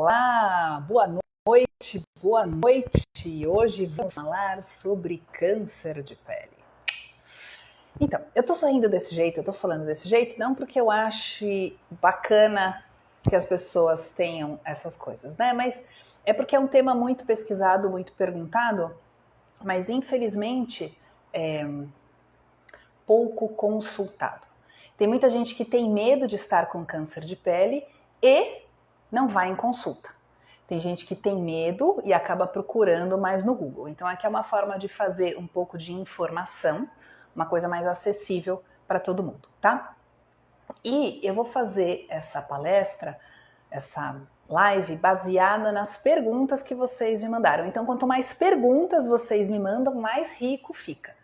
Olá, boa noite, boa noite. Hoje vamos falar sobre câncer de pele. Então, eu tô sorrindo desse jeito, eu tô falando desse jeito, não porque eu ache bacana que as pessoas tenham essas coisas, né? Mas é porque é um tema muito pesquisado, muito perguntado, mas infelizmente pouco consultado. Tem muita gente que tem medo de estar com câncer de pele e não vai em consulta. Tem gente que tem medo e acaba procurando mais no Google. Então aqui é uma forma de fazer um pouco de informação, uma coisa mais acessível para todo mundo, tá? E eu vou fazer essa palestra, essa live, baseada nas perguntas que vocês me mandaram. Então quanto mais perguntas vocês me mandam, mais rico fica.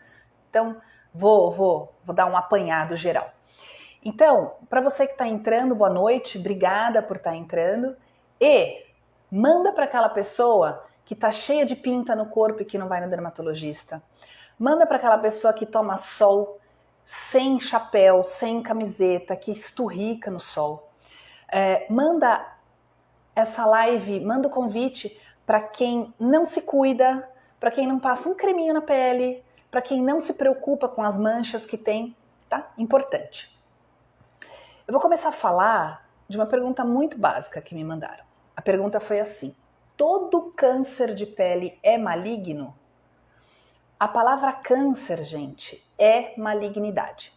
Então vou dar um apanhado geral. Então, para você que está entrando, boa noite, obrigada por estar entrando. E manda para aquela pessoa que está cheia de pinta no corpo e que não vai no dermatologista. Manda para aquela pessoa que toma sol sem chapéu, sem camiseta, que esturrica no sol. Manda essa live, manda o convite para quem não se cuida, para quem não passa um creminho na pele, para quem não se preocupa com as manchas que tem, tá? Importante. Eu vou começar a falar de uma pergunta muito básica que me mandaram. A pergunta foi assim: todo câncer de pele é maligno? A palavra câncer, gente, é malignidade.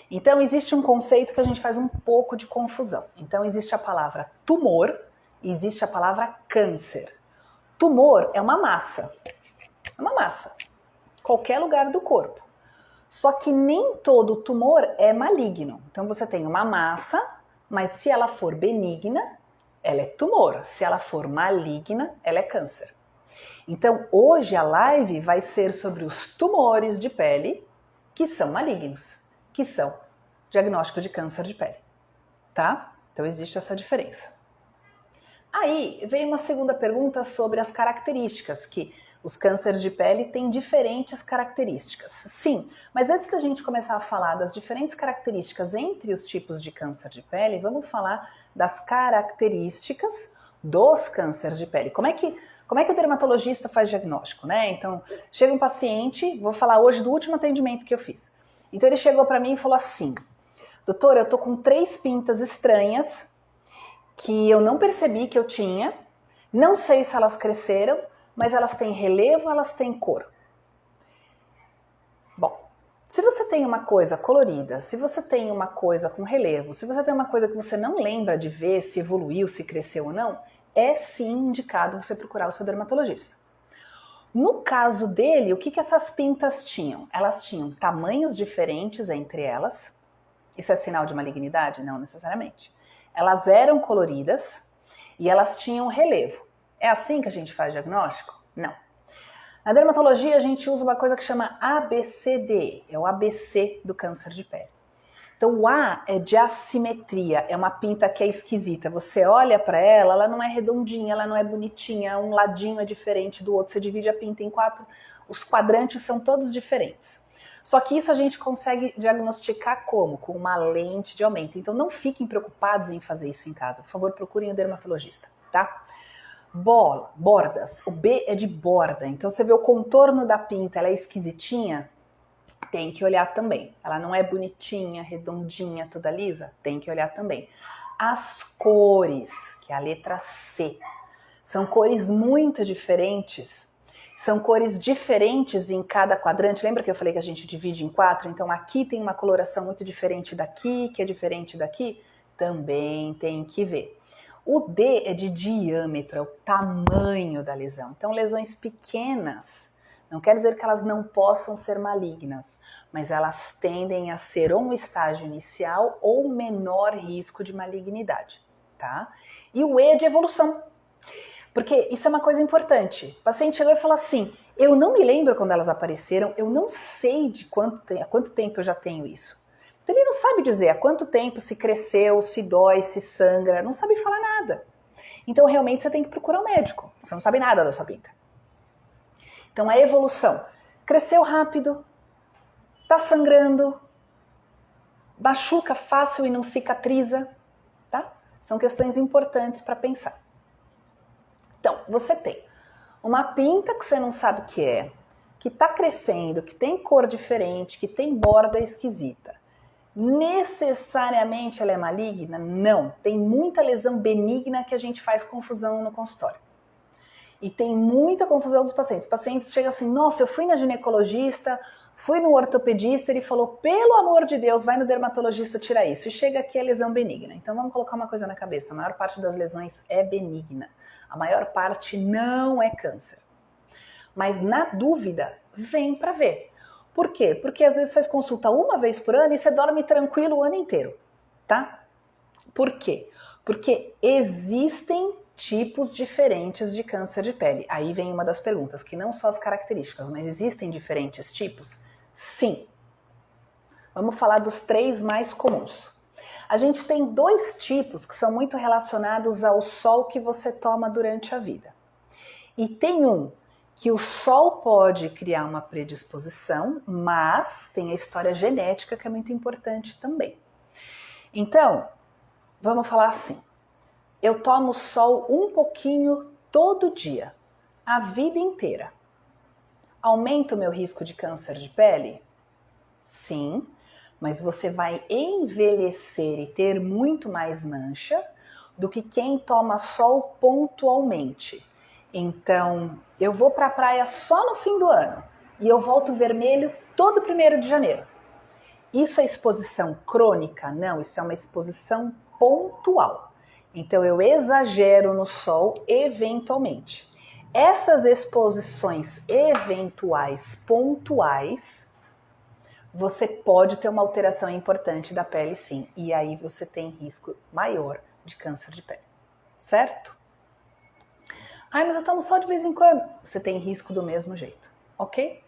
Então existe um conceito que a gente faz um pouco de confusão. Então existe a palavra tumor e existe a palavra câncer. Tumor é uma massa. É uma massa. Qualquer lugar do corpo. Só que nem todo tumor é maligno. Então você tem uma massa, mas se ela for benigna, ela é tumor. Se ela for maligna, ela é câncer. Então hoje a live vai ser sobre os tumores de pele que são malignos, que são diagnóstico de câncer de pele, tá? Então existe essa diferença. Aí veio uma segunda pergunta sobre as características, que os cânceres de pele têm diferentes características. Sim, mas antes da gente começar a falar das diferentes características entre os tipos de câncer de pele, vamos falar das características dos cânceres de pele. Como é que o dermatologista faz diagnóstico, né? Então, chega um paciente, vou falar hoje do último atendimento que eu fiz. Então ele chegou para mim e falou assim: doutora, eu tô com 3 pintas estranhas que eu não percebi que eu tinha, não sei se elas cresceram, mas elas têm relevo, elas têm cor. Bom, se você tem uma coisa colorida, se você tem uma coisa com relevo, se você tem uma coisa que você não lembra de ver se evoluiu, se cresceu ou não, é sim indicado você procurar o seu dermatologista. No caso dele, o que essas pintas tinham? Elas tinham tamanhos diferentes entre elas. Isso é sinal de malignidade? Não necessariamente. Elas eram coloridas e elas tinham relevo. É assim que a gente faz diagnóstico? Não. Na dermatologia a gente usa uma coisa que chama ABCDE, é o ABC do câncer de pele. Então o A é de assimetria, é uma pinta que é esquisita. Você olha para ela, ela não é redondinha, ela não é bonitinha, um ladinho é diferente do outro, você divide a pinta em 4, os quadrantes são todos diferentes. Só que isso a gente consegue diagnosticar como? Com uma lente de aumento. Então não fiquem preocupados em fazer isso em casa. Por favor, procurem o dermatologista, tá? Bordas. O B é de borda. Então você vê o contorno da pinta, ela é esquisitinha? Tem que olhar também. Ela não é bonitinha, redondinha, toda lisa? Tem que olhar também. As cores, que é a letra C, são cores muito diferentes. São cores diferentes em cada quadrante. Lembra que eu falei que a gente divide em 4? Então aqui tem uma coloração muito diferente daqui, que é diferente daqui. Também tem que ver. O D é de diâmetro, é o tamanho da lesão. Então lesões pequenas, não quer dizer que elas não possam ser malignas, mas elas tendem a ser ou um estágio inicial ou menor risco de malignidade, tá? E o E é de evolução. Porque isso é uma coisa importante. O paciente chegou e falou assim: eu não me lembro quando elas apareceram, eu não sei há quanto tempo eu já tenho isso. Então ele não sabe dizer há quanto tempo, se cresceu, se dói, se sangra, não sabe falar nada. Então realmente você tem que procurar um médico, você não sabe nada da sua pinta. Então a evolução: cresceu rápido, tá sangrando, machuca fácil e não cicatriza, tá? São questões importantes para pensar. Então, você tem uma pinta que você não sabe o que é, que está crescendo, que tem cor diferente, que tem borda esquisita. Necessariamente ela é maligna? Não. Tem muita lesão benigna que a gente faz confusão no consultório. E tem muita confusão dos pacientes. Os pacientes chegam assim, nossa, eu fui na ginecologista, fui no ortopedista, ele falou, pelo amor de Deus, vai no dermatologista tirar isso. E chega aqui a lesão benigna. Então vamos colocar uma coisa na cabeça, a maior parte das lesões é benigna. A maior parte não é câncer. Mas na dúvida, vem para ver. Por quê? Porque às vezes faz consulta uma vez por ano e você dorme tranquilo o ano inteiro, tá? Por quê? Porque existem tipos diferentes de câncer de pele. Aí vem uma das perguntas, que não só as características, mas existem diferentes tipos? Sim. Vamos falar dos 3 mais comuns. A gente tem 2 tipos que são muito relacionados ao sol que você toma durante a vida. E tem um que o sol pode criar uma predisposição, mas tem a história genética que é muito importante também. Então, vamos falar assim, eu tomo sol um pouquinho todo dia, a vida inteira. Aumenta o meu risco de câncer de pele? Sim, mas você vai envelhecer e ter muito mais mancha do que quem toma sol pontualmente. Então, eu vou para a praia só no fim do ano e eu volto vermelho todo 1º de janeiro. Isso é exposição crônica? Não, isso é uma exposição pontual. Então, eu exagero no sol eventualmente. Essas exposições eventuais, pontuais, você pode ter uma alteração importante da pele, sim. E aí você tem risco maior de câncer de pele, certo? Ai, mas eu tomo sol de vez em quando. Você tem risco do mesmo jeito, ok?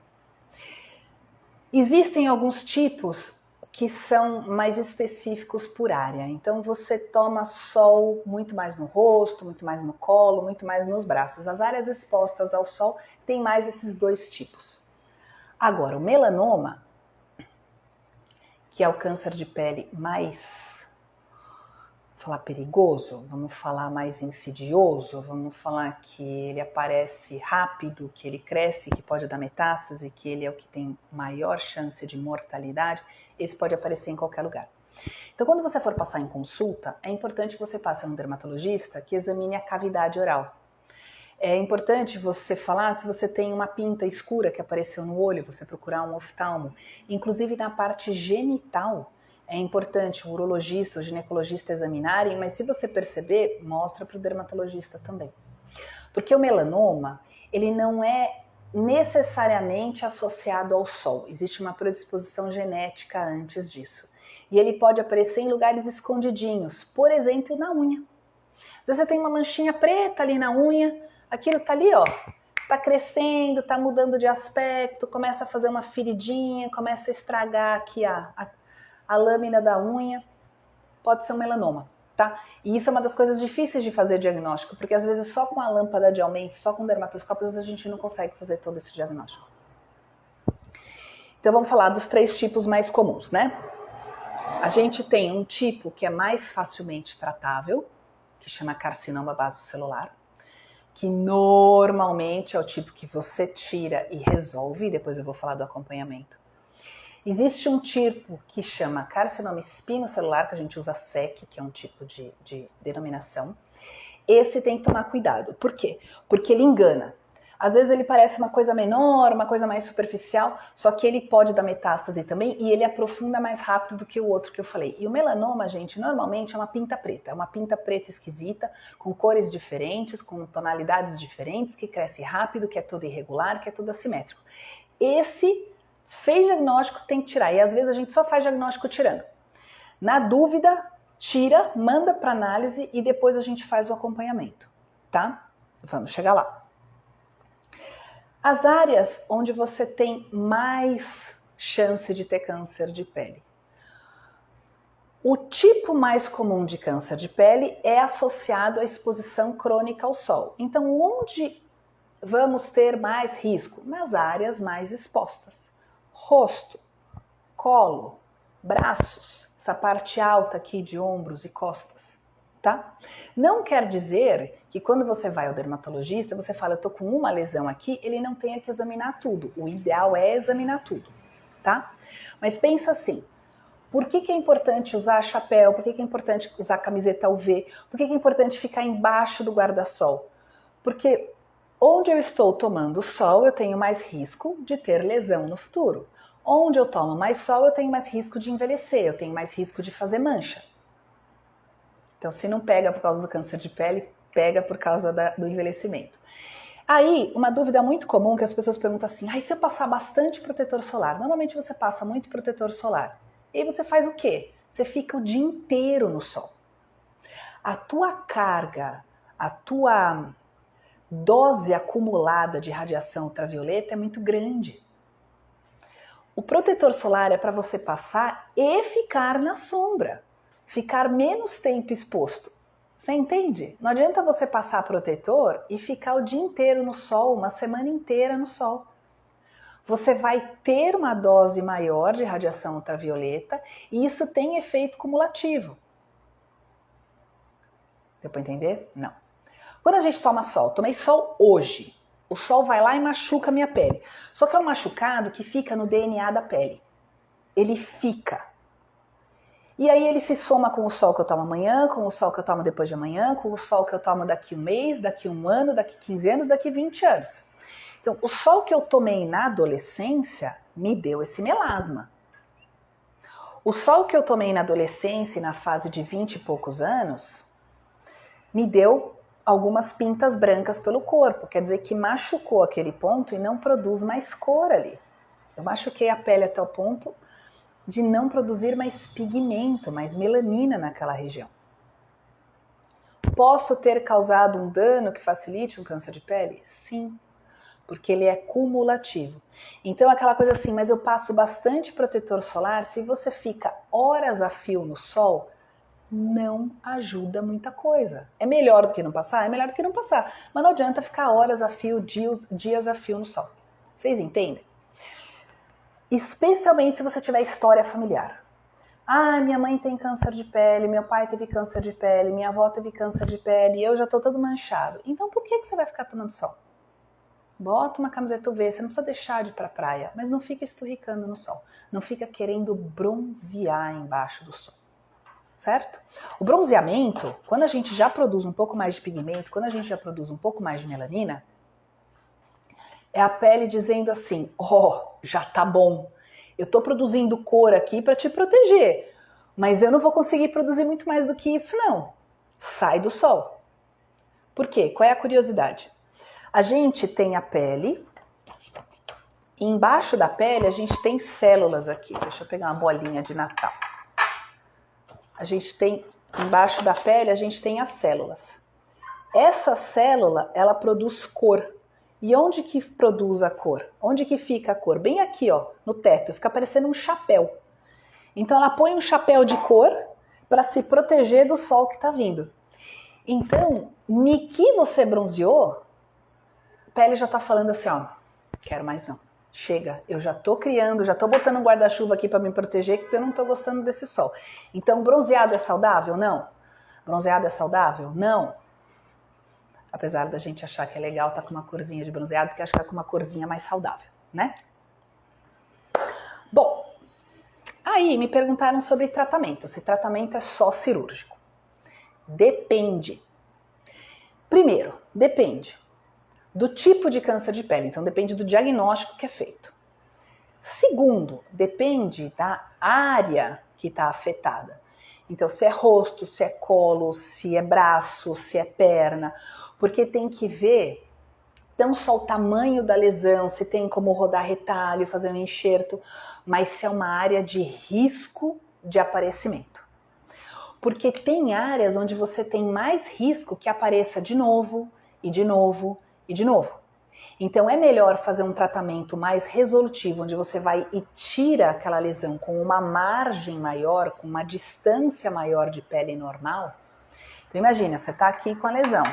Existem alguns tipos que são mais específicos por área. Então você toma sol muito mais no rosto, muito mais no colo, muito mais nos braços. As áreas expostas ao sol têm mais esses 2 tipos. Agora, o melanoma, que é o câncer de pele mais, falar perigoso, vamos falar mais insidioso, vamos falar que ele aparece rápido, que ele cresce, que pode dar metástase, que ele é o que tem maior chance de mortalidade, esse pode aparecer em qualquer lugar. Então, quando você for passar em consulta, é importante que você passe a um dermatologista que examine a cavidade oral. É importante você falar se você tem uma pinta escura que apareceu no olho, você procurar um oftalmo. Inclusive na parte genital, é importante o urologista, o ginecologista examinarem, mas se você perceber, mostra para o dermatologista também. Porque o melanoma, ele não é necessariamente associado ao sol. Existe uma predisposição genética antes disso. E ele pode aparecer em lugares escondidinhos, por exemplo, na unha. Às vezes você tem uma manchinha preta ali na unha, aquilo tá ali, ó, tá crescendo, tá mudando de aspecto, começa a fazer uma feridinha, começa a estragar aqui a lâmina da unha, pode ser um melanoma, tá? E isso é uma das coisas difíceis de fazer diagnóstico, porque às vezes só com a lâmpada de aumento, só com dermatoscópios, a gente não consegue fazer todo esse diagnóstico. Então vamos falar dos 3 tipos mais comuns, né? A gente tem um tipo que é mais facilmente tratável, que chama carcinoma basocelular, que normalmente é o tipo que você tira e resolve, depois eu vou falar do acompanhamento. Existe um tipo que chama carcinoma espinocelular, que a gente usa SEC, que é um tipo de denominação. Esse tem que tomar cuidado. Por quê? Porque ele engana. Às vezes ele parece uma coisa menor, uma coisa mais superficial, só que ele pode dar metástase também e ele aprofunda mais rápido do que o outro que eu falei. E o melanoma, gente, normalmente é uma pinta preta. É uma pinta preta esquisita, com cores diferentes, com tonalidades diferentes, que cresce rápido, que é todo irregular, que é todo assimétrico. Esse fez diagnóstico, tem que tirar. E às vezes a gente só faz diagnóstico tirando. Na dúvida, tira, manda para análise e depois a gente faz o acompanhamento, tá? Vamos chegar lá. As áreas onde você tem mais chance de ter câncer de pele. O tipo mais comum de câncer de pele é associado à exposição crônica ao sol. Então, onde vamos ter mais risco? Nas áreas mais expostas. Rosto, colo, braços, essa parte alta aqui de ombros e costas, tá? Não quer dizer que quando você vai ao dermatologista, você fala, eu tô com uma lesão aqui, ele não tenha que examinar tudo. O ideal é examinar tudo, tá? Mas pensa assim, por que é importante usar chapéu? Por que é importante usar camiseta UV? Por que é importante ficar embaixo do guarda-sol? Porque onde eu estou tomando sol, eu tenho mais risco de ter lesão no futuro. Onde eu tomo mais sol, eu tenho mais risco de envelhecer, eu tenho mais risco de fazer mancha. Então, se não pega por causa do câncer de pele, pega por causa do envelhecimento. Aí, uma dúvida muito comum que as pessoas perguntam assim, se eu passar bastante protetor solar? Normalmente você passa muito protetor solar. E aí você faz o quê? Você fica o dia inteiro no sol. A tua carga, a tua dose acumulada de radiação ultravioleta é muito grande. O protetor solar é para você passar e ficar na sombra. Ficar menos tempo exposto. Você entende? Não adianta você passar protetor e ficar o dia inteiro no sol, uma semana inteira no sol. Você vai ter uma dose maior de radiação ultravioleta e isso tem efeito cumulativo. Deu para entender? Não. Quando a gente toma sol, tomei sol hoje, o sol vai lá e machuca a minha pele. Só que é um machucado que fica no DNA da pele. Ele fica. E aí ele se soma com o sol que eu tomo amanhã, com o sol que eu tomo depois de amanhã, com o sol que eu tomo daqui um mês, daqui um ano, daqui 15 anos, daqui 20 anos. Então, o sol que eu tomei na adolescência me deu esse melasma. O sol que eu tomei na adolescência e na fase de 20 e poucos anos me deu algumas pintas brancas pelo corpo. Quer dizer que machucou aquele ponto e não produz mais cor ali. Eu machuquei a pele até o ponto de não produzir mais pigmento, mais melanina naquela região. Posso ter causado um dano que facilite um câncer de pele? Sim, porque ele é cumulativo. Então aquela coisa assim, mas eu passo bastante protetor solar, se você fica horas a fio no sol, não ajuda muita coisa. É melhor do que não passar? É melhor do que não passar. Mas não adianta ficar horas a fio, dias a fio no sol. Vocês entendem? Especialmente se você tiver história familiar. Minha mãe tem câncer de pele, meu pai teve câncer de pele, minha avó teve câncer de pele, eu já tô todo manchado. Então por que você vai ficar tomando sol? Bota uma camiseta UV, você não precisa deixar de ir pra praia, mas não fica esturricando no sol. Não fica querendo bronzear embaixo do sol. Certo? O bronzeamento, quando a gente já produz um pouco mais de pigmento, quando a gente já produz um pouco mais de melanina, é a pele dizendo assim, já tá bom. Eu tô produzindo cor aqui para te proteger, mas eu não vou conseguir produzir muito mais do que isso não. Sai do sol. Por quê? Qual é a curiosidade? A gente tem a pele, e embaixo da pele a gente tem células aqui. Deixa eu pegar uma bolinha de Natal. A gente tem, embaixo da pele, a gente tem as células. Essa célula, ela produz cor. E onde que produz a cor? Onde que fica a cor? Bem aqui, no teto, fica parecendo um chapéu. Então ela põe um chapéu de cor para se proteger do sol que está vindo. Então, ni que você bronzeou, a pele já está falando assim, quero mais não. Chega, eu já tô criando, já tô botando um guarda-chuva aqui para me proteger porque eu não tô gostando desse sol. Então, bronzeado é saudável? Não. Bronzeado é saudável? Não. Apesar da gente achar que é legal tá com uma corzinha de bronzeado, porque acho que tá com uma corzinha mais saudável, né? Bom, aí me perguntaram sobre tratamento. Se tratamento é só cirúrgico. Depende. Primeiro, depende do tipo de câncer de pele, então depende do diagnóstico que é feito. Segundo, depende da área que está afetada. Então, se é rosto, se é colo, se é braço, se é perna, porque tem que ver não só o tamanho da lesão, se tem como rodar retalho, fazer um enxerto, mas se é uma área de risco de aparecimento. Porque tem áreas onde você tem mais risco que apareça de novo, e de novo, e de novo. Então é melhor fazer um tratamento mais resolutivo, onde você vai e tira aquela lesão com uma margem maior, com uma distância maior de pele normal. Então imagina, você está aqui com a lesão.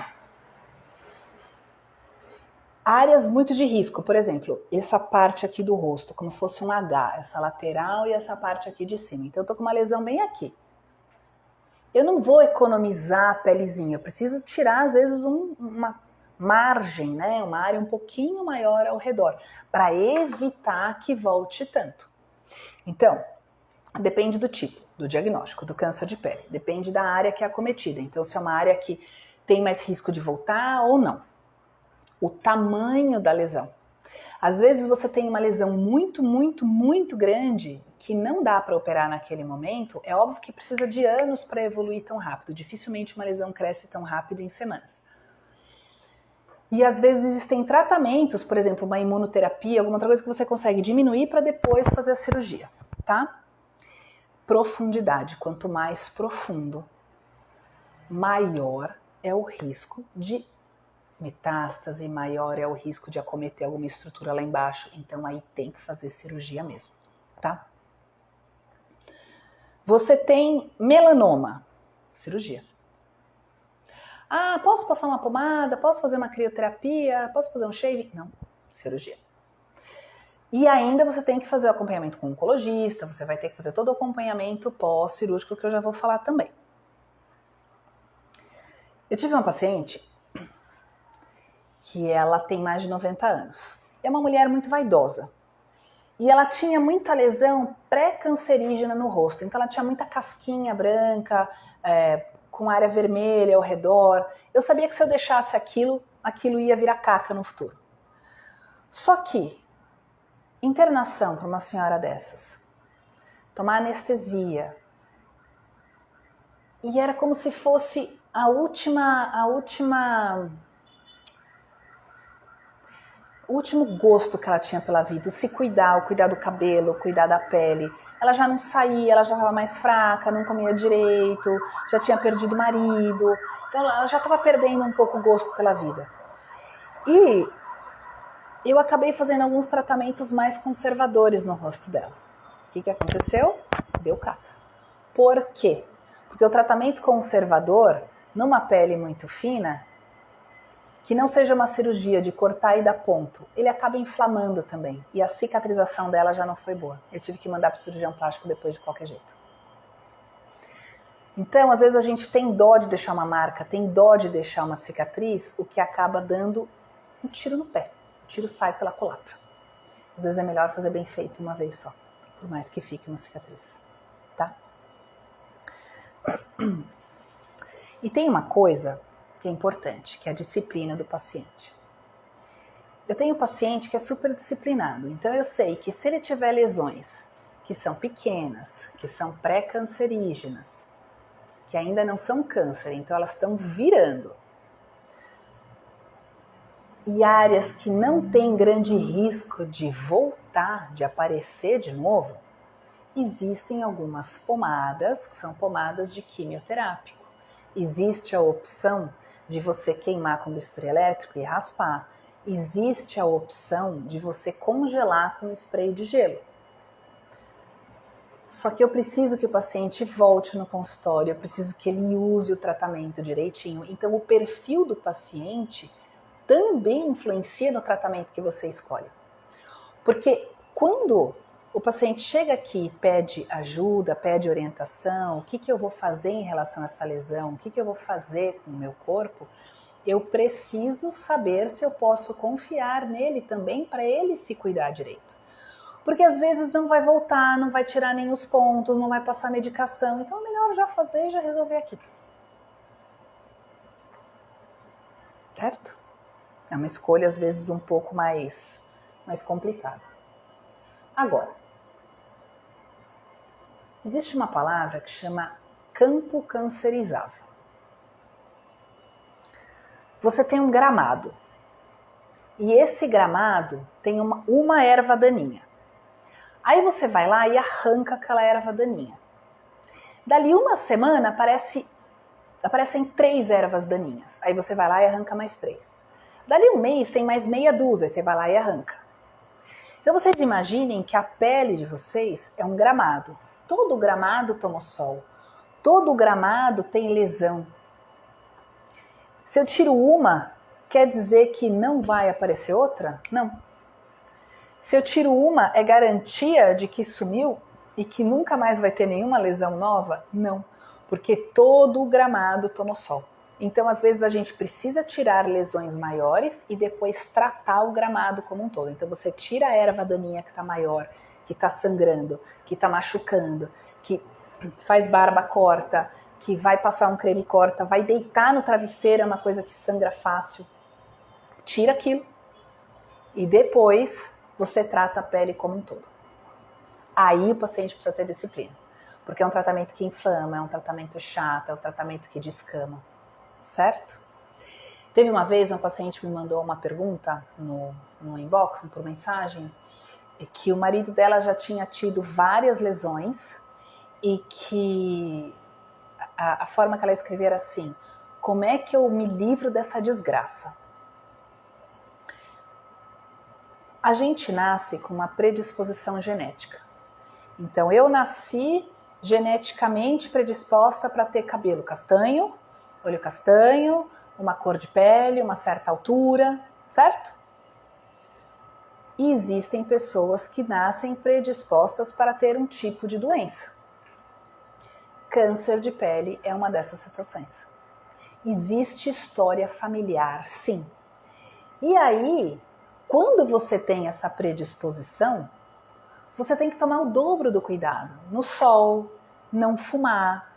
Áreas muito de risco, por exemplo, essa parte aqui do rosto, como se fosse um H, essa lateral e essa parte aqui de cima. Então eu tô com uma lesão bem aqui. eu não vou economizar a pelezinha, eu preciso tirar às vezes uma margem, né, uma área um pouquinho maior ao redor, para evitar que volte tanto. Então, depende do tipo, do diagnóstico, do câncer de pele, depende da área que é acometida. Então, se é uma área que tem mais risco de voltar ou não. O tamanho da lesão. Às vezes você tem uma lesão muito, muito, muito grande que não dá para operar naquele momento. É óbvio que precisa de anos para evoluir tão rápido. Dificilmente uma lesão cresce tão rápido em semanas. E às vezes existem tratamentos, por exemplo, uma imunoterapia, alguma outra coisa que você consegue diminuir para depois fazer a cirurgia, tá? Profundidade. Quanto mais profundo, maior é o risco de metástase, maior é o risco de acometer alguma estrutura lá embaixo. Então aí tem que fazer cirurgia mesmo, tá? Você tem melanoma, cirurgia. Ah, posso passar uma pomada? Posso fazer uma crioterapia? Posso fazer um shave? Não, cirurgia. E ainda você tem que fazer o acompanhamento com um oncologista, você vai ter que fazer todo o acompanhamento pós-cirúrgico que eu já vou falar também. Eu tive uma paciente que ela tem mais de 90 anos. É uma mulher muito vaidosa. E ela tinha muita lesão pré-cancerígena no rosto. Então ela tinha muita casquinha branca, com área vermelha ao redor. Eu sabia que se eu deixasse aquilo ia virar caca no futuro. Só que, internação para uma senhora dessas, tomar anestesia, e era como se fosse o último gosto que ela tinha pela vida, o se cuidar, o cuidar do cabelo, o cuidar da pele. Ela já não saía, ela já estava mais fraca, não comia direito, já tinha perdido o marido, então ela já estava perdendo um pouco o gosto pela vida. E eu acabei fazendo alguns tratamentos mais conservadores no rosto dela. O que aconteceu? Deu caca. Por quê? Porque o tratamento conservador, numa pele muito fina, que não seja uma cirurgia de cortar e dar ponto, ele acaba inflamando também. E a cicatrização dela já não foi boa. Eu tive que mandar para o cirurgião plástico depois de qualquer jeito. Então, às vezes a gente tem dó de deixar uma marca, tem dó de deixar uma cicatriz, o que acaba dando um tiro no pé. O tiro sai pela culatra. Às vezes é melhor fazer bem feito uma vez só, por mais que fique uma cicatriz, tá? E tem uma coisa que é importante, que é a disciplina do paciente. Eu tenho um paciente que é super disciplinado, então eu sei que se ele tiver lesões que são pequenas, que são pré-cancerígenas, que ainda não são câncer, então elas estão virando, e áreas que não têm grande risco de voltar, de aparecer de novo, existem algumas pomadas, que são pomadas de quimioterápico. Existe a opção de você queimar com bisturi elétrico e raspar. Existe a opção de você congelar com spray de gelo. Só que eu preciso que o paciente volte no consultório, eu preciso que ele use o tratamento direitinho. Então o perfil do paciente também influencia no tratamento que você escolhe. Porque quando o paciente chega aqui e pede ajuda, pede orientação, o que eu vou fazer em relação a essa lesão, o que eu vou fazer com o meu corpo, eu preciso saber se eu posso confiar nele também para ele se cuidar direito. Porque às vezes não vai voltar, não vai tirar nem os pontos, não vai passar medicação, então é melhor já fazer e já resolver aqui. Certo? É uma escolha às vezes um pouco mais complicada. Agora, existe uma palavra que chama campo cancerizável. Você tem um gramado. E esse gramado tem uma erva daninha. Aí você vai lá e arranca aquela erva daninha. Dali uma semana aparecem 3 ervas daninhas. Aí você vai lá e arranca mais 3. Dali um mês tem mais meia dúzia, aí você vai lá e arranca. Então vocês imaginem que a pele de vocês é um gramado. Todo gramado toma sol. Todo gramado tem lesão. Se eu tiro uma, quer dizer que não vai aparecer outra? Não. Se eu tiro uma, é garantia de que sumiu e que nunca mais vai ter nenhuma lesão nova? Não. porque todo o gramado tomou sol. Então, às vezes, a gente precisa tirar lesões maiores e depois tratar o gramado como um todo. Então, você tira a erva daninha que está maior, que está sangrando, que está machucando, que faz barba corta, que vai passar um creme corta, vai deitar no travesseiro, é uma coisa que sangra fácil. Tira aquilo e depois você trata a pele como um todo. Aí o paciente precisa ter disciplina, porque é um tratamento que inflama, é um tratamento chato, é um tratamento que descama. Certo? Teve uma vez um paciente me mandou uma pergunta no inbox, por mensagem, que o marido dela já tinha tido várias lesões e que a forma que ela escrevia era assim: como é que eu me livro dessa desgraça? A gente nasce com uma predisposição genética. Então eu nasci geneticamente predisposta para ter cabelo castanho, olho castanho, uma cor de pele, uma certa altura, certo? E existem pessoas que nascem predispostas para ter um tipo de doença. Câncer de pele é uma dessas situações. Existe história familiar, sim. E aí, quando você tem essa predisposição, você tem que tomar o dobro do cuidado. No sol, não fumar,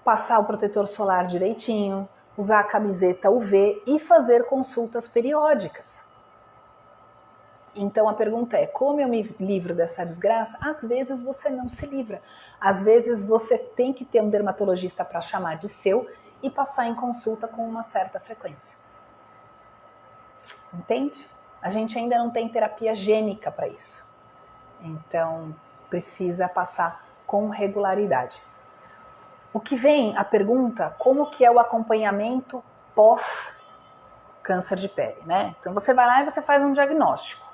passar o protetor solar direitinho, usar a camiseta UV e fazer consultas periódicas. Então a pergunta é, como eu me livro dessa desgraça? Às vezes você não se livra. Às vezes você tem que ter um dermatologista para chamar de seu e passar em consulta com uma certa frequência. Entende? A gente ainda não tem terapia gênica para isso. Então precisa passar com regularidade. O que vem a pergunta, como que é o acompanhamento pós câncer de pele, né? Então você vai lá e você faz um diagnóstico.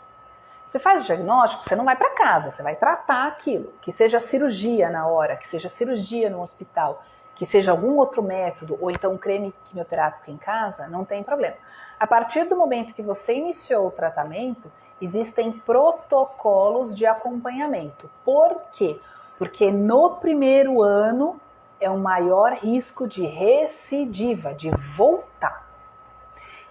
Você faz o diagnóstico, você não vai para casa, você vai tratar aquilo. Que seja cirurgia na hora, que seja cirurgia no hospital, que seja algum outro método, ou então um creme quimioterápico em casa, não tem problema. A partir do momento que você iniciou o tratamento, existem protocolos de acompanhamento. Por quê? Porque no primeiro ano é o maior risco de recidiva, de voltar.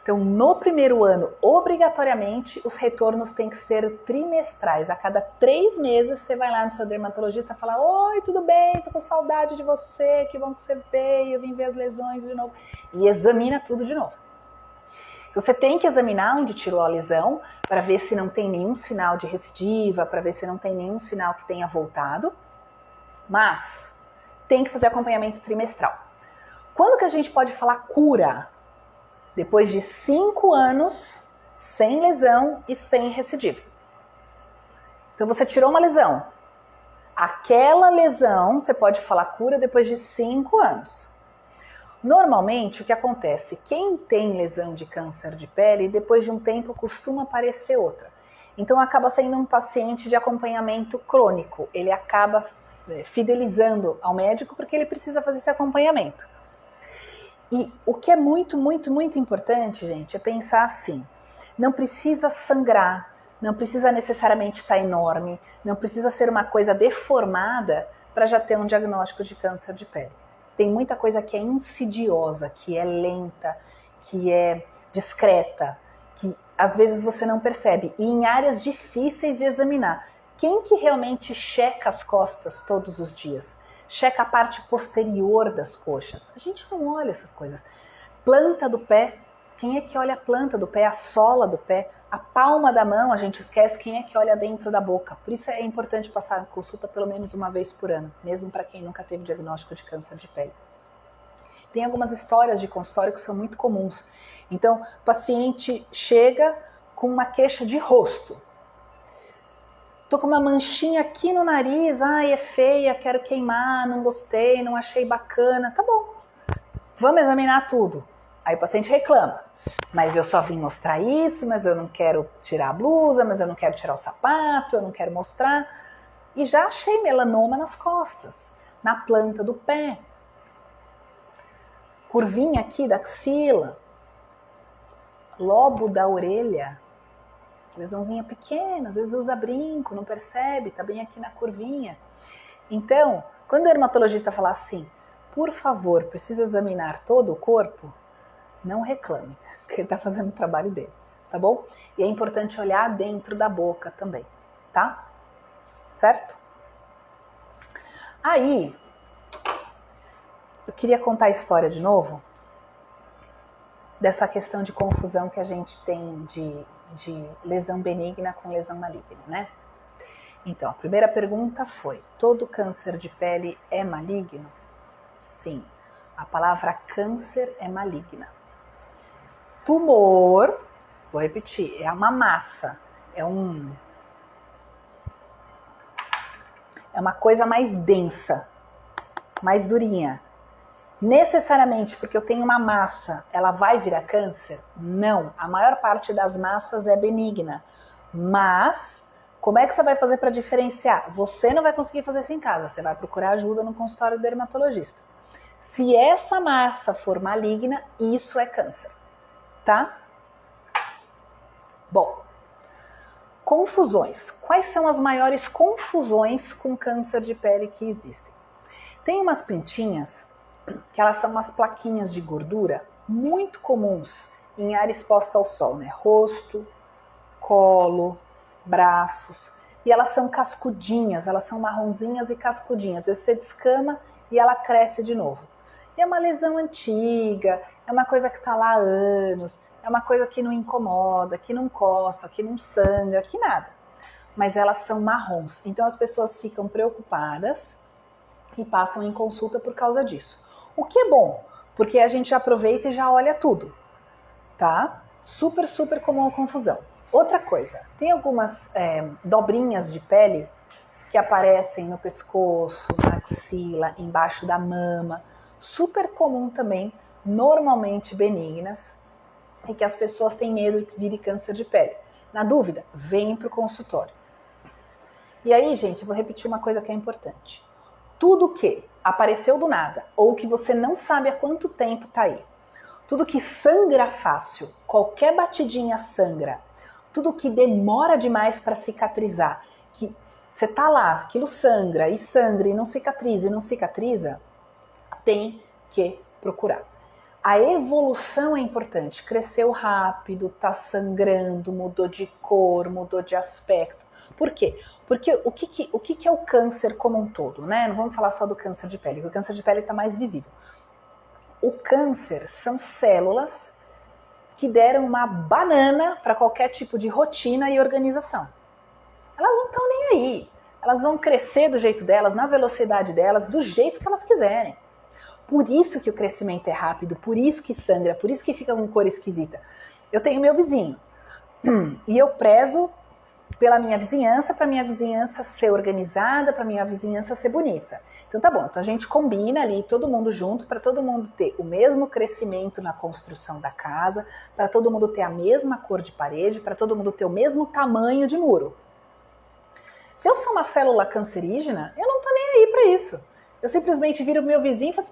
Então, no primeiro ano, obrigatoriamente, os retornos têm que ser trimestrais. A cada 3 meses, você vai lá no seu dermatologista e fala: oi, tudo bem? Tô com saudade de você, que bom que você veio, eu vim ver as lesões de novo. E examina tudo de novo. Então, você tem que examinar onde tirou a lesão, para ver se não tem nenhum sinal de recidiva, para ver se não tem nenhum sinal que tenha voltado. Mas tem que fazer acompanhamento trimestral. Quando que a gente pode falar cura? Depois de 5 anos sem lesão e sem recidiva. Então você tirou uma lesão. Aquela lesão você pode falar cura depois de 5 anos. Normalmente o que acontece? Quem tem lesão de câncer de pele, depois de um tempo costuma aparecer outra. Então acaba sendo um paciente de acompanhamento crônico. Ele acaba fidelizando ao médico porque ele precisa fazer esse acompanhamento. E o que é muito, muito, muito importante, gente, é pensar assim: não precisa sangrar, não precisa necessariamente estar enorme, não precisa ser uma coisa deformada para já ter um diagnóstico de câncer de pele. Tem muita coisa que é insidiosa, que é lenta, que é discreta, que às vezes você não percebe. E em áreas difíceis de examinar. Quem que realmente checa as costas todos os dias? Checa a parte posterior das coxas. A gente não olha essas coisas. Planta do pé. Quem é que olha a planta do pé? A sola do pé? A palma da mão, a gente esquece. Quem é que olha dentro da boca? Por isso é importante passar a consulta pelo menos uma vez por ano, mesmo para quem nunca teve diagnóstico de câncer de pele. Tem algumas histórias de consultório que são muito comuns. Então, o paciente chega com uma queixa de rosto. Tô com uma manchinha aqui no nariz, ai, é feia, quero queimar, não gostei, não achei bacana. Tá bom, vamos examinar tudo. Aí o paciente reclama, mas eu só vim mostrar isso, mas eu não quero tirar a blusa, mas eu não quero tirar o sapato, eu não quero mostrar. E já achei melanoma nas costas, na planta do pé. Curvinha aqui da axila, lobo da orelha. Lesãozinha pequena, às vezes usa brinco, não percebe, tá bem aqui na curvinha. Então, quando o dermatologista fala assim, por favor, precisa examinar todo o corpo, não reclame, porque ele está fazendo o trabalho dele, tá bom? E é importante olhar dentro da boca também, tá? Certo? Aí, eu queria contar a história de novo, dessa questão de confusão que a gente tem de lesão benigna com lesão maligna, né? Então, a primeira pergunta foi, todo câncer de pele é maligno? Sim, a palavra câncer é maligna. Tumor, vou repetir, é uma massa, é uma coisa mais densa, mais durinha. Necessariamente porque eu tenho uma massa, ela vai virar câncer? Não, a maior parte das massas é benigna, mas como é que você vai fazer para diferenciar? Você não vai conseguir fazer isso em casa, você vai procurar ajuda no consultório do dermatologista. Se essa massa for maligna, isso é câncer, tá? Bom, confusões. Quais são as maiores confusões com câncer de pele que existem? Tem umas pintinhas, que elas são umas plaquinhas de gordura muito comuns em área exposta ao sol, né? Rosto, colo, braços, e elas são cascudinhas, elas são marronzinhas e cascudinhas. Às vezes você descama e ela cresce de novo. E é uma lesão antiga, é uma coisa que está lá há anos, é uma coisa que não incomoda, que não coça, que não sangra, que nada. Mas elas são marrons, então as pessoas ficam preocupadas e passam em consulta por causa disso. O que é bom, porque a gente aproveita e já olha tudo, tá? Super, super comum a confusão. Outra coisa, tem algumas dobrinhas de pele que aparecem no pescoço, na axila, embaixo da mama, super comum também, normalmente benignas, e que as pessoas têm medo que vire câncer de pele. Na dúvida, vem para o consultório. E aí, gente, eu vou repetir uma coisa que é importante. Tudo que apareceu do nada, ou que você não sabe há quanto tempo está aí, tudo que sangra fácil, qualquer batidinha sangra, tudo que demora demais para cicatrizar, que você tá lá, aquilo sangra e não cicatriza, tem que procurar. A evolução é importante, cresceu rápido, tá sangrando, mudou de cor, mudou de aspecto. Por quê? Porque o que é o câncer como um todo, né? Não vamos falar só do câncer de pele, porque o câncer de pele está mais visível. O câncer são células que deram uma banana para qualquer tipo de rotina e organização. Elas não estão nem aí. Elas vão crescer do jeito delas, na velocidade delas, do jeito que elas quiserem. Por isso que o crescimento é rápido, por isso que sangra, por isso que fica com cor esquisita. Eu tenho meu vizinho e eu prezo pela minha vizinhança, para minha vizinhança ser organizada, para minha vizinhança ser bonita. Então tá bom, então a gente combina ali todo mundo junto para todo mundo ter o mesmo crescimento na construção da casa, para todo mundo ter a mesma cor de parede, para todo mundo ter o mesmo tamanho de muro. Se eu sou uma célula cancerígena, eu não tô nem aí para isso. Eu simplesmente viro o meu vizinho e faço,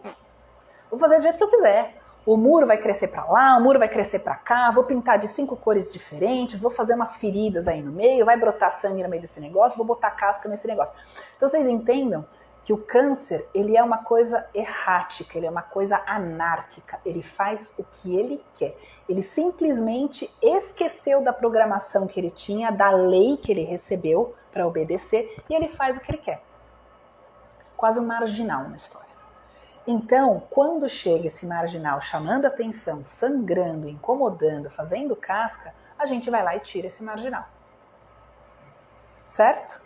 vou fazer do jeito que eu quiser. O muro vai crescer para lá, o muro vai crescer para cá, vou pintar de 5 cores diferentes, vou fazer umas feridas aí no meio, vai brotar sangue no meio desse negócio, vou botar casca nesse negócio. Então vocês entendam que o câncer, ele é uma coisa errática, ele é uma coisa anárquica, ele faz o que ele quer. Ele simplesmente esqueceu da programação que ele tinha, da lei que ele recebeu para obedecer, e ele faz o que ele quer. Quase um marginal na história. Então, quando chega esse marginal chamando atenção, sangrando, incomodando, fazendo casca, a gente vai lá e tira esse marginal. Certo?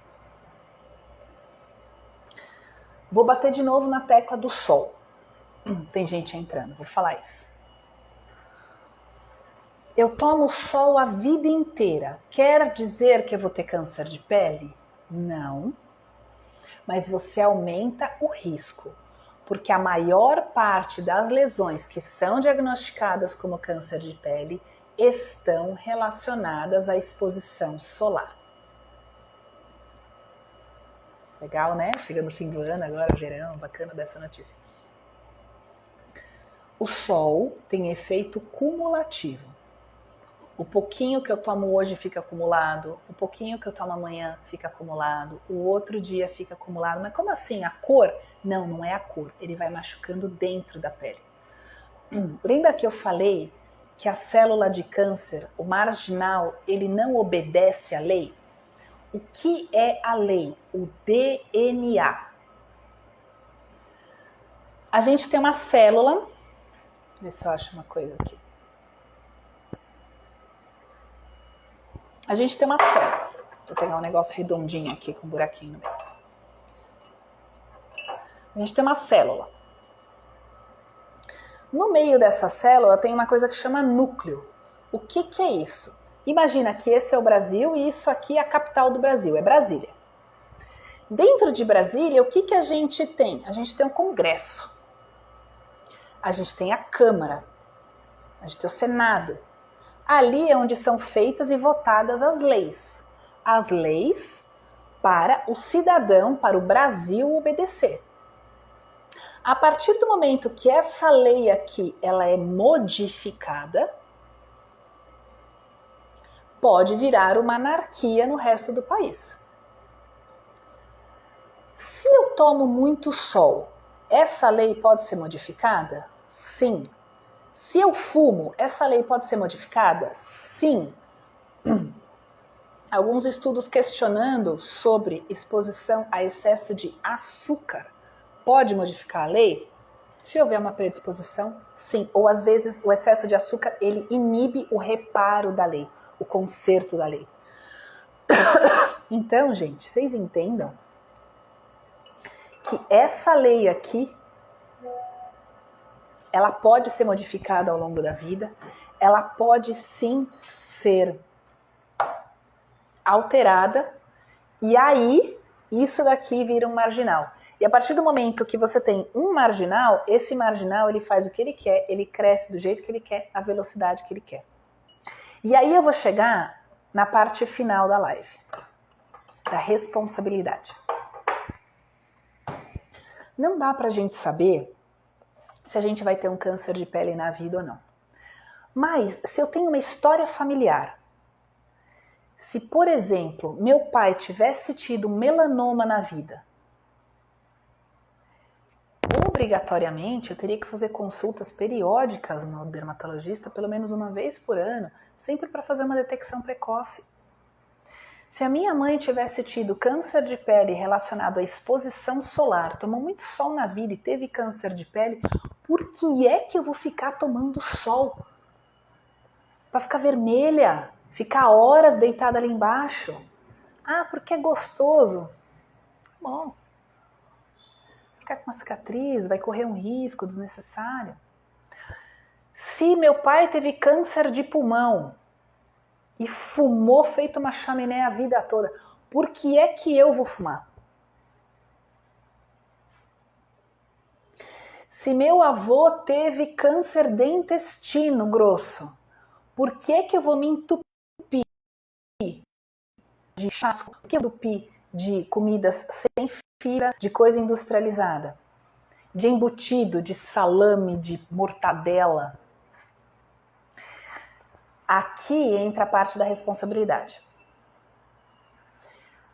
Vou bater de novo na tecla do sol. Tem gente entrando, vou falar isso. Eu tomo sol a vida inteira. Quer dizer que eu vou ter câncer de pele? Não. Mas você aumenta o risco. Porque a maior parte das lesões que são diagnosticadas como câncer de pele estão relacionadas à exposição solar. Legal, né? Chega no fim do ano, agora verão, bacana dessa notícia. O sol tem efeito cumulativo. O pouquinho que eu tomo hoje fica acumulado, o pouquinho que eu tomo amanhã fica acumulado, o outro dia fica acumulado. Mas como assim? A cor? Não, não é a cor. Ele vai machucando dentro da pele. Lembra que eu falei que a célula de câncer, o marginal, ele não obedece à lei? O que é a lei? O DNA. A gente tem uma célula, deixa eu ver se eu acho uma coisa aqui. A gente tem uma célula. Vou pegar um negócio redondinho aqui com um buraquinho no meio. A gente tem uma célula. No meio dessa célula tem uma coisa que chama núcleo. O que é isso? Imagina que esse é o Brasil e isso aqui é a capital do Brasil, é Brasília. Dentro de Brasília, o que a gente tem? A gente tem um Congresso. A gente tem a Câmara. A gente tem o Senado. Ali é onde são feitas e votadas as leis. As leis para o cidadão, para o Brasil obedecer. A partir do momento que essa lei aqui ela é modificada, pode virar uma anarquia no resto do país. Se eu tomo muito sol, essa lei pode ser modificada? Sim. Se eu fumo, essa lei pode ser modificada? Sim. Alguns estudos questionando sobre exposição a excesso de açúcar pode modificar a lei? Se houver uma predisposição, sim. Ou às vezes o excesso de açúcar ele inibe o reparo da lei, o conserto da lei. Então, gente, vocês entendam que essa lei aqui ela pode ser modificada ao longo da vida, ela pode sim ser alterada, e aí isso daqui vira um marginal. E a partir do momento que você tem um marginal, esse marginal ele faz o que ele quer, ele cresce do jeito que ele quer, a velocidade que ele quer. E aí eu vou chegar na parte final da live, da responsabilidade. Não dá pra gente saber se a gente vai ter um câncer de pele na vida ou não. Mas se eu tenho uma história familiar, se, por exemplo, meu pai tivesse tido melanoma na vida, obrigatoriamente eu teria que fazer consultas periódicas no dermatologista, pelo menos uma vez por ano, sempre para fazer uma detecção precoce. Se a minha mãe tivesse tido câncer de pele relacionado à exposição solar, tomou muito sol na vida e teve câncer de pele, por que é que eu vou ficar tomando sol? Para ficar vermelha, ficar horas deitada ali embaixo? Ah, porque é gostoso. Bom, ficar com uma cicatriz, vai correr um risco desnecessário. Se meu pai teve câncer de pulmão e fumou feito uma chaminé a vida toda, por que é que eu vou fumar? Se meu avô teve câncer de intestino grosso, por que que eu vou me entupir de chasco? Por que eu entupir de comidas sem fibra, de coisa industrializada? De embutido, de salame, de mortadela? Aqui entra a parte da responsabilidade.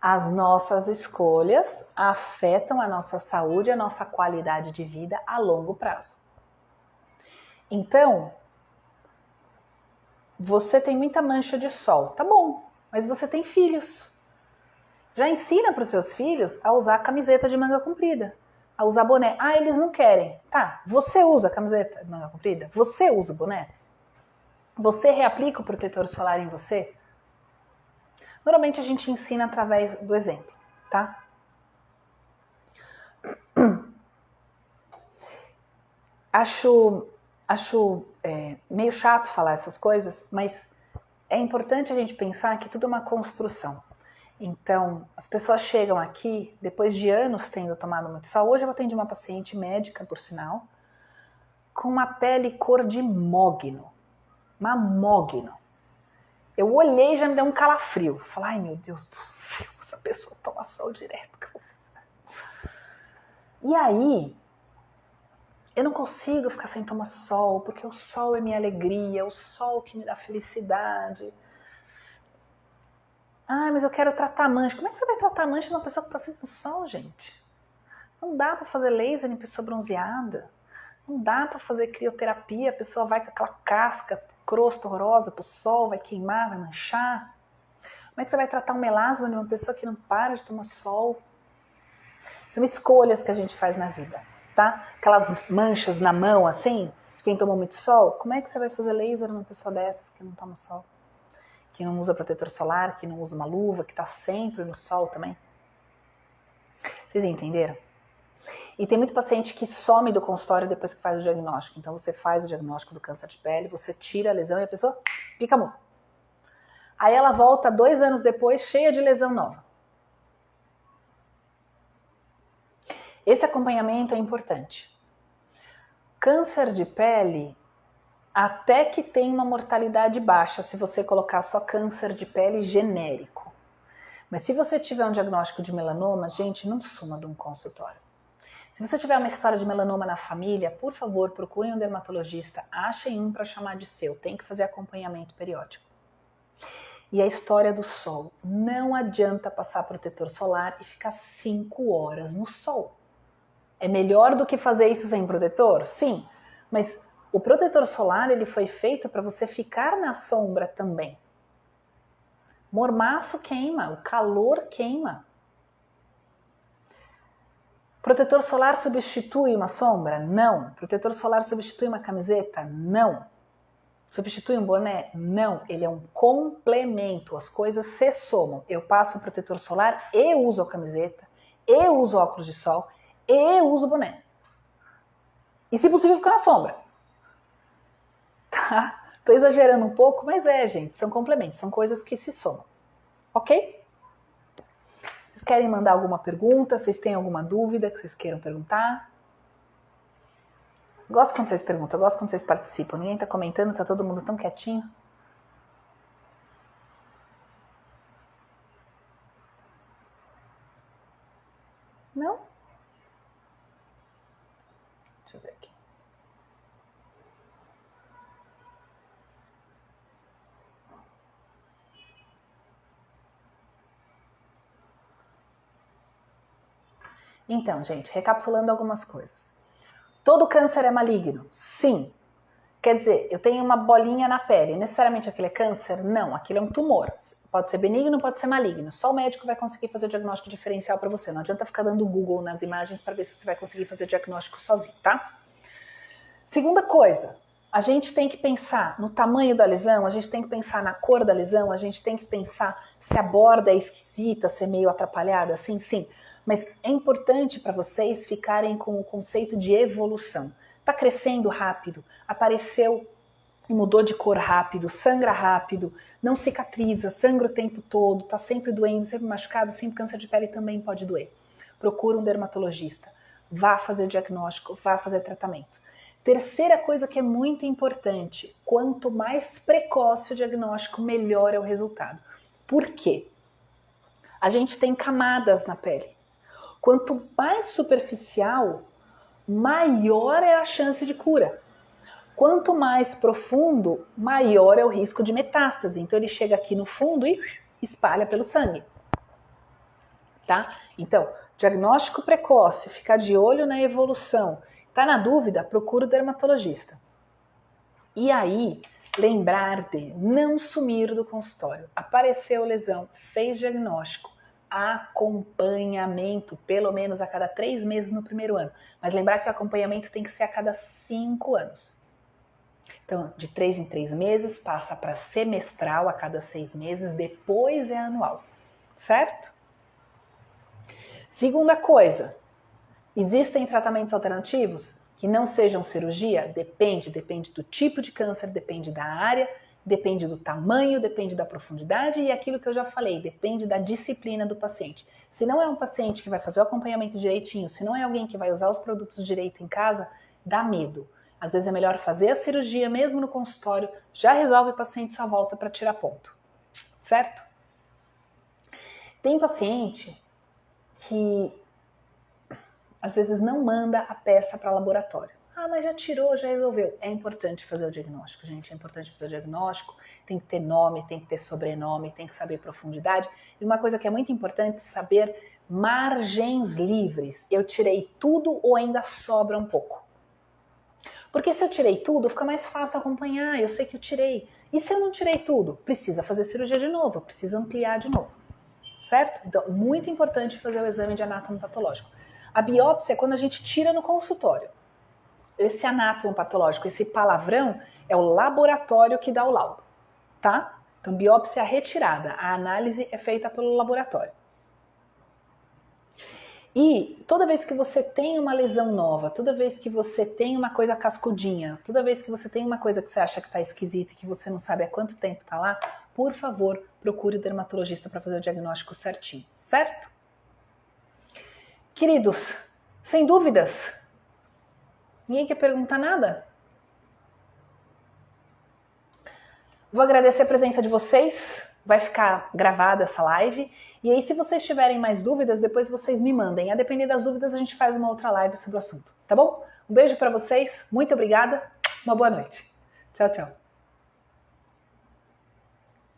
As nossas escolhas afetam a nossa saúde, a nossa qualidade de vida a longo prazo. Então, você tem muita mancha de sol, tá bom, mas você tem filhos. Já ensina para os seus filhos a usar camiseta de manga comprida, a usar boné. Ah, eles não querem. Tá, você usa a camiseta de manga comprida? Você usa o boné? Você reaplica o protetor solar em você? Normalmente a gente ensina através do exemplo, tá? Acho meio chato falar essas coisas, mas é importante a gente pensar que tudo é uma construção. Então, as pessoas chegam aqui, depois de anos tendo tomado muito sol. Hoje eu atendi uma paciente médica, por sinal, com uma pele cor de mogno. Uma mogno. Eu olhei e já me deu um calafrio. Falei, ai meu Deus do céu, essa pessoa toma sol direto. E aí, Eu não consigo ficar sem tomar sol, porque o sol é minha alegria, o sol que me dá felicidade. Ah, mas eu quero tratar mancha. Como é que você vai tratar mancha numa pessoa que está sempre no sol, gente? Não dá para fazer laser em pessoa bronzeada. Não dá para fazer crioterapia, a pessoa vai com aquela casca, crosta horrorosa pro sol, vai queimar, vai manchar. Como é que você vai tratar um melasma de uma pessoa que não para de tomar sol? São escolhas que a gente faz na vida, tá? Aquelas manchas na mão, assim, de quem tomou muito sol. Como é que você vai fazer laser numa pessoa dessas que não toma sol? Que não usa protetor solar, que não usa uma luva, que tá sempre no sol também? Vocês entenderam? E tem muito paciente que some do consultório depois que faz o diagnóstico. Então você faz o diagnóstico do câncer de pele, você tira a lesão e a pessoa pica a mão. Aí ela volta 2 anos depois cheia de lesão nova. Esse acompanhamento é importante. Câncer de pele, até que tem uma mortalidade baixa se você colocar só câncer de pele genérico. Mas se você tiver um diagnóstico de melanoma, gente, não suma de um consultório. Se você tiver uma história de melanoma na família, por favor, procurem um dermatologista, achem um para chamar de seu, tem que fazer acompanhamento periódico. E a história do sol, não adianta passar protetor solar e ficar 5 horas no sol. É melhor do que fazer isso sem protetor? Sim, mas o protetor solar ele foi feito para você ficar na sombra também. Mormaço queima, o calor queima. Protetor solar substitui uma sombra? Não. Protetor solar substitui uma camiseta? Não. Substitui um boné? Não. Ele é um complemento, as coisas se somam. Eu passo o protetor solar e uso a camiseta, e uso óculos de sol, e uso o boné. E se possível ficar na sombra. Tá? Tô exagerando um pouco, mas gente, são complementos, são coisas que se somam. Ok? Vocês querem mandar alguma pergunta? Vocês têm alguma dúvida que vocês queiram perguntar? Gosto quando vocês perguntam, gosto quando vocês participam. Ninguém tá comentando, tá todo mundo tão quietinho. Não? Deixa eu ver aqui. Então, gente, recapitulando algumas coisas. Todo câncer é maligno? Sim. Quer dizer, eu tenho uma bolinha na pele, necessariamente aquilo é câncer? Não, aquilo é um tumor. Pode ser benigno, pode ser maligno. Só o médico vai conseguir fazer o diagnóstico diferencial para você. Não adianta ficar dando Google nas imagens para ver se você vai conseguir fazer o diagnóstico sozinho, tá? Segunda coisa, a gente tem que pensar no tamanho da lesão, a gente tem que pensar na cor da lesão, a gente tem que pensar se a borda é esquisita, se é meio atrapalhada, sim. Mas é importante para vocês ficarem com o conceito de evolução. Está crescendo rápido, apareceu e mudou de cor rápido, sangra rápido, não cicatriza, sangra o tempo todo, está sempre doendo, sempre machucado, sempre câncer de pele também pode doer. Procura um dermatologista, vá fazer diagnóstico, vá fazer tratamento. Terceira coisa que é muito importante, quanto mais precoce o diagnóstico, melhor é o resultado. Por quê? A gente tem camadas na pele. Quanto mais superficial, maior é a chance de cura. Quanto mais profundo, maior é o risco de metástase. Então ele chega aqui no fundo e espalha pelo sangue. Tá? Então, diagnóstico precoce, ficar de olho na evolução. Tá na dúvida? Procura o dermatologista. E aí, lembrar de não sumir do consultório. Apareceu lesão, fez diagnóstico, acompanhamento, pelo menos a cada 3 meses no primeiro ano. Mas lembrar que o acompanhamento tem que ser a cada 5 anos. Então, de 3 em 3 meses, passa para semestral a cada 6 meses, depois é anual. Certo? Segunda coisa, existem tratamentos alternativos que não sejam cirurgia? Depende do tipo de câncer, depende da área, depende do tamanho, depende da profundidade e aquilo que eu já falei, depende da disciplina do paciente. Se não é um paciente que vai fazer o acompanhamento direitinho, se não é alguém que vai usar os produtos direito em casa, dá medo. Às vezes é melhor fazer a cirurgia mesmo no consultório, já resolve o paciente, só volta para tirar ponto. Certo? Tem paciente que às vezes não manda a peça para laboratório. Ah, mas já tirou, já resolveu. É importante fazer o diagnóstico, gente. É importante fazer o diagnóstico. Tem que ter nome, tem que ter sobrenome, tem que saber profundidade. E uma coisa que é muito importante, saber margens livres. Eu tirei tudo ou ainda sobra um pouco? Porque se eu tirei tudo, fica mais fácil acompanhar. Eu sei que eu tirei. E se eu não tirei tudo? Precisa fazer cirurgia de novo, precisa ampliar de novo. Certo? Então, muito importante fazer o exame de anátomo patológico. A biópsia é quando a gente tira no consultório. Esse anátomo patológico, esse palavrão, é o laboratório que dá o laudo, tá? Então, biópsia retirada, a análise é feita pelo laboratório. E toda vez que você tem uma lesão nova, toda vez que você tem uma coisa cascudinha, toda vez que você tem uma coisa que você acha que está esquisita e que você não sabe há quanto tempo está lá, por favor, procure o dermatologista para fazer o diagnóstico certinho, certo? Queridos, sem dúvidas, ninguém quer perguntar nada? Vou agradecer a presença de vocês, vai ficar gravada essa live. E aí, se vocês tiverem mais dúvidas, depois vocês me mandem. A depender das dúvidas, a gente faz uma outra live sobre o assunto, tá bom? Um beijo para vocês, muito obrigada, uma boa noite. Tchau, tchau.